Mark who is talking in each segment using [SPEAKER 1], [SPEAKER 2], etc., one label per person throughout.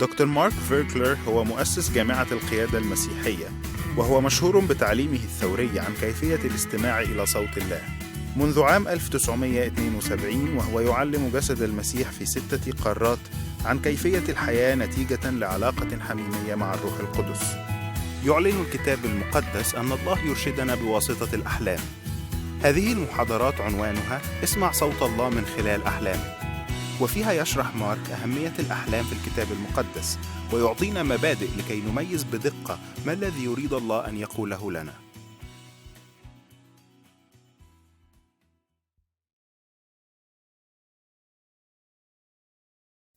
[SPEAKER 1] دكتور مارك فيركلر هو مؤسس جامعة القيادة المسيحية، وهو مشهور بتعليمه الثوري عن كيفية الاستماع إلى صوت الله. منذ عام 1972 وهو يعلم جسد المسيح في 6 قارات عن كيفية الحياة نتيجة لعلاقة حميمية مع الروح القدس. يعلن الكتاب المقدس أن الله يرشدنا بواسطة الأحلام. هذه المحاضرات عنوانها اسمع صوت الله من خلال أحلامك، وفيها يشرح مارك أهمية الأحلام في الكتاب المقدس ويعطينا مبادئ لكي نميز بدقة ما الذي يريد الله أن يقوله لنا.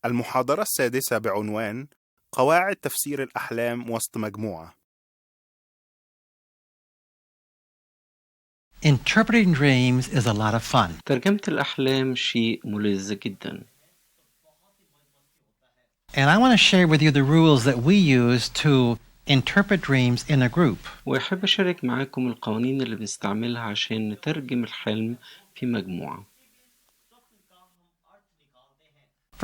[SPEAKER 1] المحاضرة السادسة بعنوان قواعد تفسير الأحلام وسط مجموعة.
[SPEAKER 2] Interpreting dreams is a lot of fun.
[SPEAKER 3] ترجمة الأحلام شيء ملذ جدا.
[SPEAKER 2] And I want to share with you the rules that we use to interpret dreams in a group.
[SPEAKER 3] وأحب أشارك معاكم القوانين اللي بنستعملها عشان نترجم الحلم في مجموعة.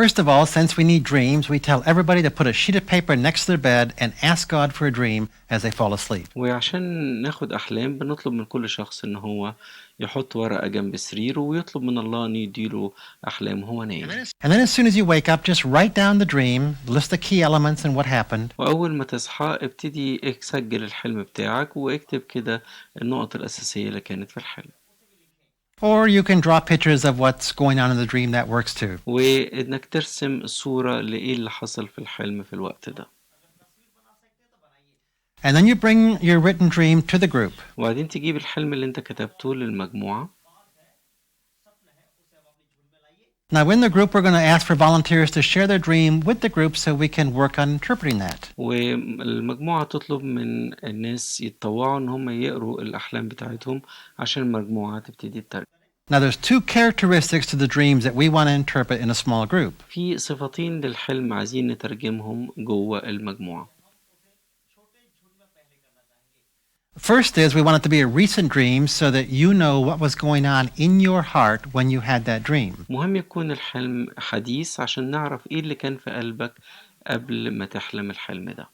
[SPEAKER 2] First of all, since we need dreams, we tell everybody to put a sheet of paper next to their bed and ask God for a dream as they fall asleep.
[SPEAKER 3] وعشان ناخد أحلام بنطلب من كل شخص إن هو يحط ورقة جنب سريره ويطلب من الله إن يديله أحلام وهو نايم.
[SPEAKER 2] And then as soon as you wake up, just write down the dream, list the key elements and what happened.
[SPEAKER 3] وأول ما تصحى ابتدي سجل الحلم بتاعك واكتب كده النقط الأساسية اللي كانت في الحلم.
[SPEAKER 2] Or you can draw pictures of what's going on in the dream. That works too.
[SPEAKER 3] وإنك ترسم صورة لإيه اللي حصل في الحلم في الوقت ده.
[SPEAKER 2] And then you bring your written dream to the group.
[SPEAKER 3] وبعدين تجيب الحلم اللي انت كتبته للمجموعة.
[SPEAKER 2] Now in the group we're going to ask for volunteers to share their dream with the group so we can work on interpreting that.
[SPEAKER 3] والمجموعة تطلب من الناس يتطوعوا ان هم يقروا الأحلام بتاعتهم عشان المجموعة تبتدي تترجم.
[SPEAKER 2] Now there's 2 characteristics to the dreams that we want to interpret in a small group.
[SPEAKER 3] في صفتين للحلم عايزين نترجمهم جوه المجموعة.
[SPEAKER 2] First is we want it to be a recent dream so that you know what was going on in your heart when you had that dream.
[SPEAKER 3] مهم يكون الحلم حديث عشان نعرف ايه اللي كان في قلبك قبل ما تحلم الحلم ده.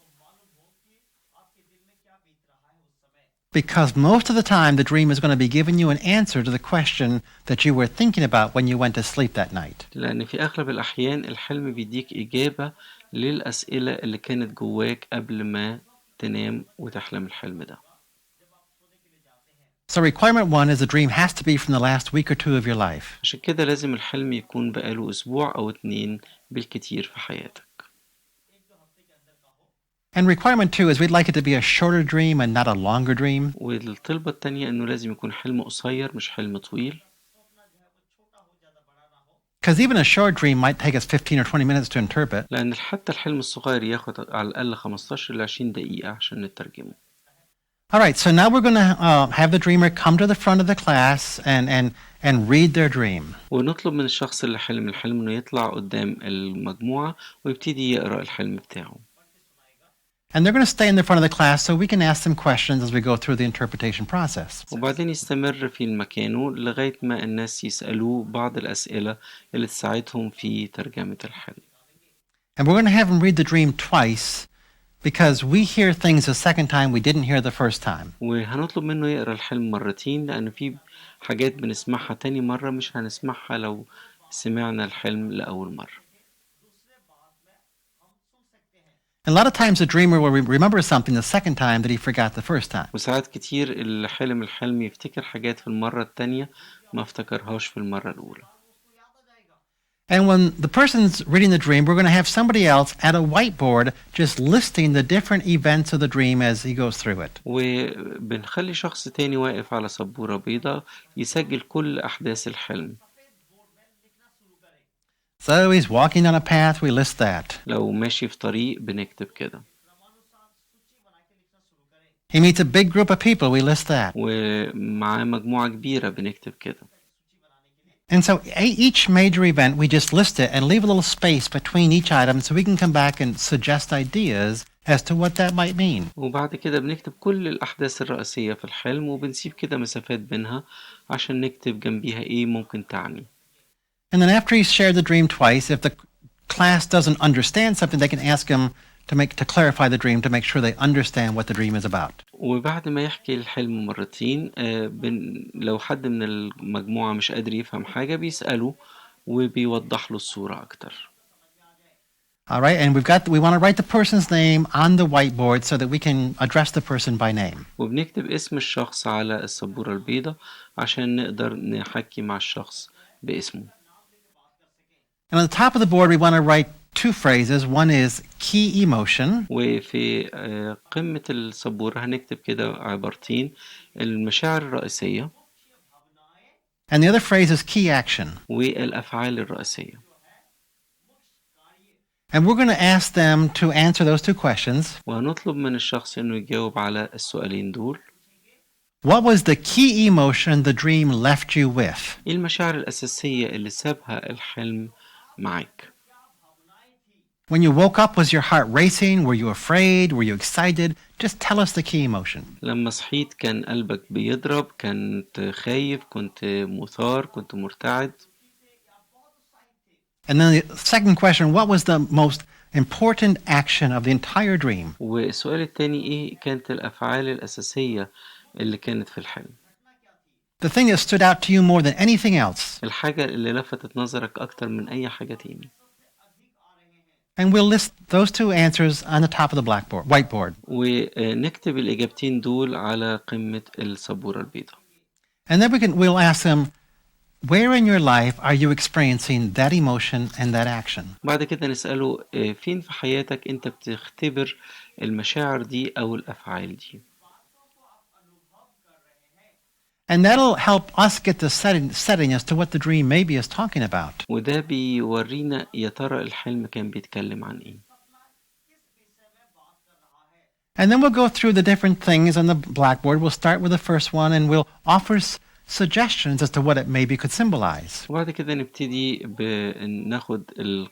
[SPEAKER 2] Because most of the time the dream is going to be giving you an answer to the question that you were thinking about when you went to sleep that night.
[SPEAKER 3] لأن في أغلب الأحيان الحلم بيديك إجابة للأسئلة اللي كانت جواك قبل ما تنام وتحلم الحلم ده.
[SPEAKER 2] So requirement 1 is the dream has to be from the last week or 2 of your life.
[SPEAKER 3] عشان كده لازم الحلم يكون بقاله أسبوع أو 2 بالكتير في حياتك.
[SPEAKER 2] And requirement 2 is we'd like it to be a shorter dream and not a longer dream.
[SPEAKER 3] والطلبة التانية إنه لازم يكون حلم قصير مش حلم طويل.
[SPEAKER 2] Because even a short dream might take us 15 or 20 minutes to interpret.
[SPEAKER 3] لأن حتى الحلم الصغير ياخد على الأقل 15 ل 20 دقيقة عشان نترجمه.
[SPEAKER 2] All right, so now we're going to have the dreamer come to the front of the class and read their dream.
[SPEAKER 3] ونطلب من الشخص اللي حلم الحلم إنه يطلع قدام المجموعة ويبتدي يقرأ الحلم بتاعه.
[SPEAKER 2] And they're going to stay in the front of the class so we can ask them questions as we go through the interpretation process.
[SPEAKER 3] وبعدين يستمر في مكانه لغاية ما الناس يسألوه بعض الأسئلة اللي تساعدهم في ترجمة الحلم.
[SPEAKER 2] And we're going to have them read the dream twice because we hear things the second time we didn't hear the first time.
[SPEAKER 3] وهنطلب منه يقرأ الحلم مرتين لأن في حاجات بنسمعها تاني مرة مش هنسمعها لو سمعنا الحلم لأول مرة.
[SPEAKER 2] A lot of times the dreamer will remember something the second time that he forgot the first time.
[SPEAKER 3] وساعات كتير الحلم يفتكر حاجات في المرة التانية ما افتكرهاش في المرة الأولى.
[SPEAKER 2] And when the person's reading the dream, we're going to have somebody else at a whiteboard just listing the different events of the dream as he goes through it.
[SPEAKER 3] وبنخلي شخص تاني واقف على سبورة بيضاء يسجل كل أحداث الحلم.
[SPEAKER 2] So he's walking on a path, we list that.
[SPEAKER 3] لو ماشي في طريق بنكتب كده.
[SPEAKER 2] He meets a big group of people, we list that.
[SPEAKER 3] ومعاه مجموعة كبيرة بنكتب كده.
[SPEAKER 2] And so each major event, we just list it and leave a little space between each item so we can come back and suggest ideas as to what that might mean.
[SPEAKER 3] وبعد كده بنكتب كل الأحداث الرئيسية في الحلم وبنسيب كده مسافات بينها عشان نكتب جنبيها إيه ممكن تعني.
[SPEAKER 2] And then after he's shared the dream twice, if the class doesn't understand something, they can ask him to clarify the dream, to make sure they understand what the dream is about.
[SPEAKER 3] وبعد ما يحكي الحلم مرتين لو حد من المجموعة مش قادر يفهم حاجة بيسأله وبيوضح له الصورة أكتر.
[SPEAKER 2] All right, and we want to write the person's name on the whiteboard so that we can address the person by name.
[SPEAKER 3] وبنكتب اسم الشخص على السبورة البيضاء عشان نقدر نحكي مع الشخص باسمه.
[SPEAKER 2] And on the top of the board, we want to write two phrases. One is key emotion,
[SPEAKER 3] وفي قمة السبورة هنكتب كده عبارتين: المشاعر الرئيسية
[SPEAKER 2] and the other phrase is key action.
[SPEAKER 3] والأفعال الرئيسية.
[SPEAKER 2] And we're going to ask them to answer those two questions.
[SPEAKER 3] وهنطلب من الشخص إنه يجاوب على السؤالين دول.
[SPEAKER 2] What was the key emotion the dream left you with?
[SPEAKER 3] إيه المشاعر الأساسية اللي سابها الحلم معاك؟
[SPEAKER 2] When you woke up, was your heart racing? Were you afraid? Were you excited? Just tell us the key emotion.
[SPEAKER 3] لما صحيت كان قلبك بيضرب، كنت خايف، كنت مثار، كنت مرتعد.
[SPEAKER 2] And then the second question, what was the most important action of the entire dream?
[SPEAKER 3] والسؤال التاني إيه كانت الأفعال الأساسية اللي كانت في الحلم؟
[SPEAKER 2] The thing that stood out to you more than anything else.
[SPEAKER 3] الحاجة اللي لفتت نظرك أكتر من أي حاجة تاني.
[SPEAKER 2] And we'll list those two answers on the top of the whiteboard.
[SPEAKER 3] ونكتب الإجابتين دول على قمة السبورة البيضاء.
[SPEAKER 2] And then we'll ask them, where in your life are you experiencing that emotion and that action?
[SPEAKER 3] بعد كده نسأله فين في حياتك أنت بتختبر المشاعر دي أو الأفعال دي.
[SPEAKER 2] And that'll help us get the setting as to what the dream maybe is talking about.
[SPEAKER 3] وده بيورينا يا ترى الحلم كان بيتكلم عن إيه.
[SPEAKER 2] And then we'll go through the different things on the blackboard. We'll start with the first one and we'll offer suggestions as to what it maybe could symbolize.
[SPEAKER 3] وبعد كده نبتدي ناخد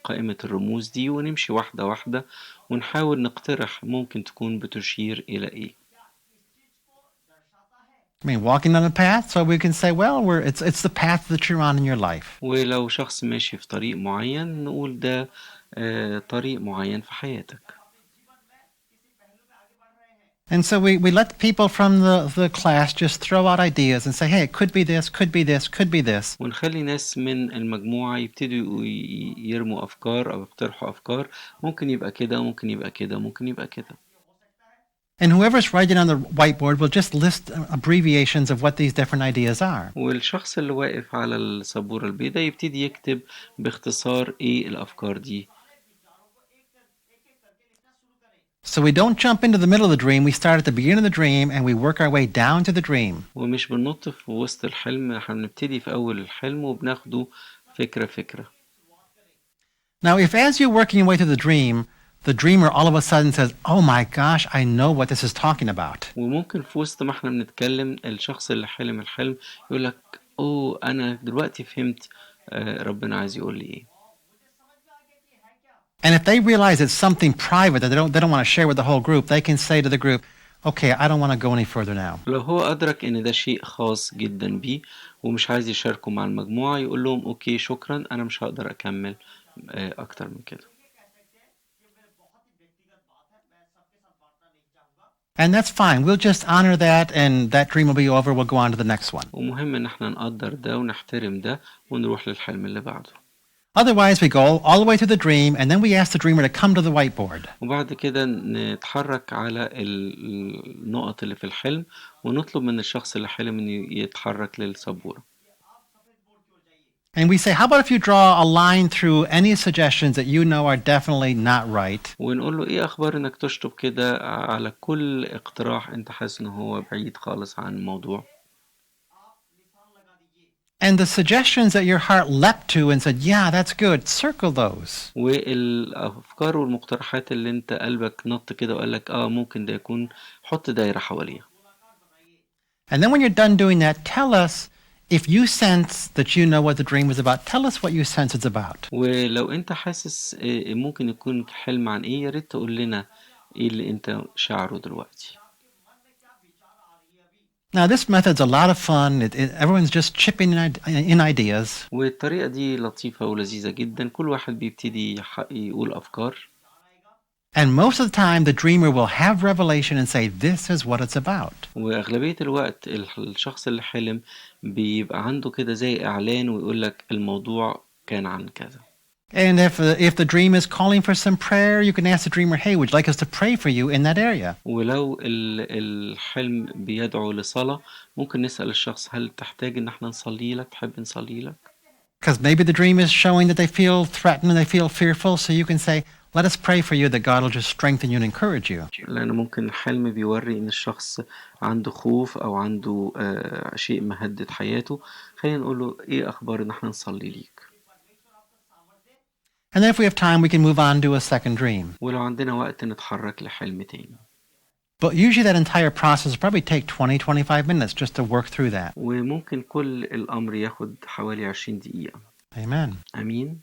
[SPEAKER 3] قائمة الرموز دي ونمشي واحدة واحدة ونحاول نقترح ممكن تكون بتشير إلى إيه.
[SPEAKER 2] I mean, walking on a path, so we can say, well, it's the path that you're on in your life.
[SPEAKER 3] ولو شخص ماشي في طريق معين نقول ده طريق معين في حياتك.
[SPEAKER 2] And so we let people from the class just throw out ideas and say, hey, it could be this, could be this, could be this.
[SPEAKER 3] ونخلي ناس من المجموعة يبتدوا يرموا أفكار أو يقترحوا أفكار، ممكن يبقى كده، ممكن يبقى كده، ممكن يبقى كده.
[SPEAKER 2] And whoever's writing on the whiteboard will just list abbreviations of what these different ideas are.
[SPEAKER 3] والشخص اللي واقف على السبورة البيضاء يبتدي يكتب باختصار إيه الأفكار دي.
[SPEAKER 2] So we don't jump into the middle of the dream. We start at the beginning of the dream and we work our way down to the dream.
[SPEAKER 3] ومش بننط في وسط الحلم، احنا بنبتدي في أول الحلم وبناخده فكرة فكرة.
[SPEAKER 2] Now, if as you're working your way through the dream, the dreamer all of a sudden says, oh my gosh, I know what this is talking about.
[SPEAKER 3] وممكن في وسط ما احنا بنتكلم الشخص اللي حلم الحلم يقول لك اوه أنا دلوقتي فهمت ربنا عايز يقول لي إيه.
[SPEAKER 2] And if they realize it's something private that they don't want to share with the whole group, they can say to the group, okay, I don't want to go any further now.
[SPEAKER 3] لو هو أدرك إن ده شيء خاص جدا بيه ومش عايز يشاركه مع المجموعة يقول لهم أوكي شكرا أنا مش هقدر أكمل أكتر من كده.
[SPEAKER 2] And that's fine. We'll just honor that and that dream will be over. We'll go on to the next one.
[SPEAKER 3] ومهم إن احنا نقدر ده ونحترم ده ونروح للحلم اللي بعده.
[SPEAKER 2] Otherwise, we go all the way through the dream and then we ask the dreamer to come to the whiteboard.
[SPEAKER 3] وبعد كده نتحرك على النقط اللي في الحلم ونطلب من الشخص اللي حلم إنه يتحرك للسبورة.
[SPEAKER 2] And we say, how about if you draw a line through any suggestions that you know are definitely not right?
[SPEAKER 3] ونقول له إيه أخبار إنك تشطب كده على كل اقتراح أنت حاسس إنه هو بعيد خالص عن الموضوع.
[SPEAKER 2] And the suggestions that your heart leapt to and said, yeah, that's good, circle those.
[SPEAKER 3] والأفكار والمقترحات اللي أنت قلبك نط كده وقال لك ممكن ده يكون حط دايرة حواليها.
[SPEAKER 2] And then when you're done doing that, tell us if you sense that you know what the dream was about. Tell us what you sense it's about.
[SPEAKER 3] ولو أنت حاسس ممكن يكون حلم عن إيه يا ريت تقول لنا إيه اللي أنت شعره دلوقتي.
[SPEAKER 2] Now, this method's a lot of fun. Everyone's just chipping in ideas.
[SPEAKER 3] والطريقة دي لطيفة ولذيذة جدا، كل واحد بيبتدي يقول أفكار.
[SPEAKER 2] And most of the time, the dreamer will have revelation and say, this is what it's about.
[SPEAKER 3] وأغلبية الوقت الشخص اللي حلم بيبقى عنده كده زي إعلان ويقول لك الموضوع كان عن كذا.
[SPEAKER 2] And if the dream is calling for some prayer, you can ask the dreamer, hey, would you like us to pray for you in that area?
[SPEAKER 3] ولو الحلم بيدعو لصلاة ممكن نسأل الشخص هل تحتاج إن احنا نصلي لك، تحب نصلي لك؟
[SPEAKER 2] Because maybe the dream is showing that they feel threatened and they feel fearful, so you can say, let us pray for you that God will just strengthen you and encourage you.
[SPEAKER 3] لأن ممكن الحلم بيوري إن الشخص عنده خوف أو عنده شيء مهدد حياته، خلينا نقول له إيه أخبار إن احنا نصلي ليك.
[SPEAKER 2] And then if we have time, we can move on to a second dream.
[SPEAKER 3] ولو عندنا وقت نتحرك لحلم تاني.
[SPEAKER 2] But usually that entire process will probably take 20-25 minutes just to work through that.
[SPEAKER 3] وممكن كل الأمر ياخد حوالي 20 دقيقة.
[SPEAKER 2] Amen.
[SPEAKER 3] أمين.